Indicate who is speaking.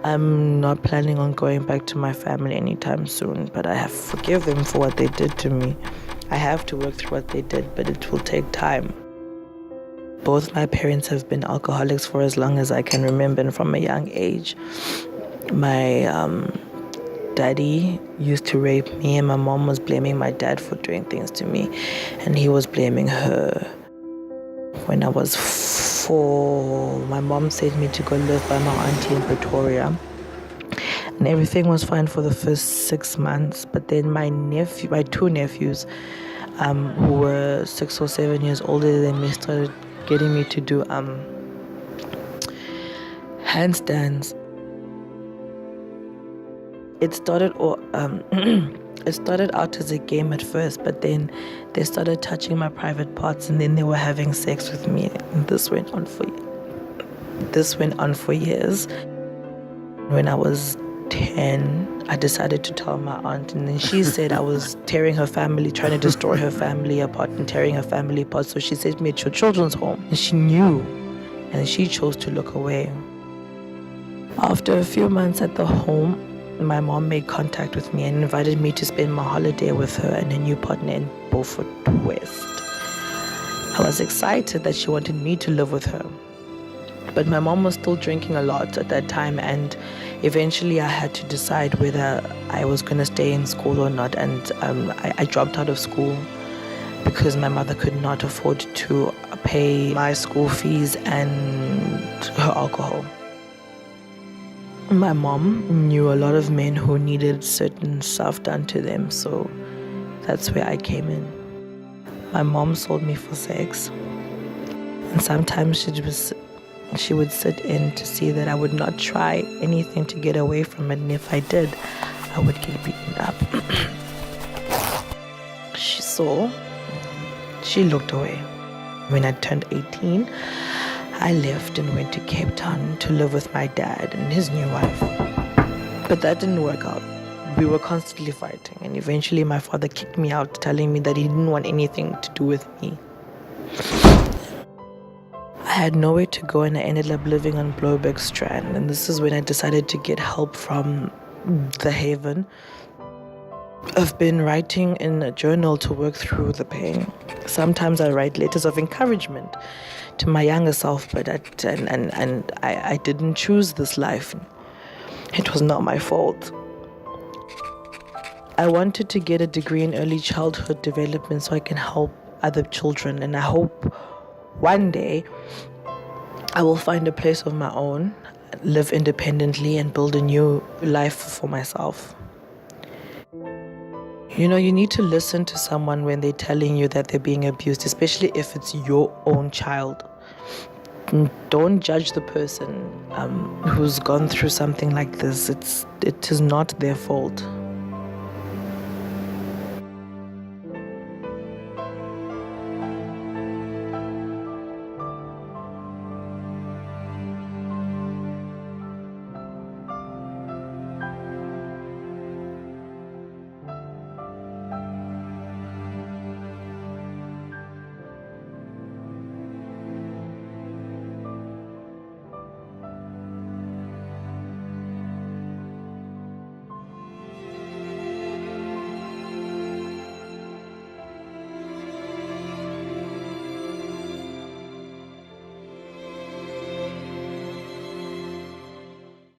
Speaker 1: I'm not planning on going back to my family anytime soon, but I have to forgive them for what they did to me. I have to work through what they did, but it will take time. Both my parents have been alcoholics for as long as I can remember, and from a young age. My daddy used to rape me, and my mom was blaming my dad for doing things to me, and he was blaming her. When I was 4, my mom sent me to go live by my auntie in Pretoria, and everything was fine for the first 6 months. But then my two nephews, who were 6 or 7 years older than me, started getting me to do handstands. It started out as a game at first, but then they started touching my private parts, and then they were having sex with me. And this went on for years. When I was 10, I decided to tell my aunt, and then she said I was tearing her family, trying to destroy her family apart and tearing her family apart. So she sent me to a children's home, and she knew, and she chose to look away. After a few months at the home, my mom made contact with me and invited me to spend my holiday with her and a new partner in Beaufort West. I was excited that she wanted me to live with her. But my mom was still drinking a lot at that time, and eventually I had to decide whether I was going to stay in school or not. And I dropped out of school because my mother could not afford to pay my school fees and her alcohol. My mom knew a lot of men who needed certain stuff done to them, so that's where I came in. My mom sold me for sex, and sometimes she would sit in to see that I would not try anything to get away from it, and if I did, I would get beaten up. She saw, she looked away. When I turned 18, I left and went to Cape Town to live with my dad and his new wife. But that didn't work out. We were constantly fighting, and eventually my father kicked me out, telling me that he didn't want anything to do with me. I had nowhere to go, and I ended up living on Bloberg Strand, and this is when I decided to get help from The Haven. I've been writing in a journal to work through the pain. Sometimes I write letters of encouragement to my younger self, but I didn't choose this life. It was not my fault. I wanted to get a degree in early childhood development so I can help other children, and I hope one day I will find a place of my own, live independently, and build a new life for myself. You know, you need to listen to someone when they're telling you that they're being abused, especially if it's your own child. Don't judge the person who's gone through something like this. It is not their fault.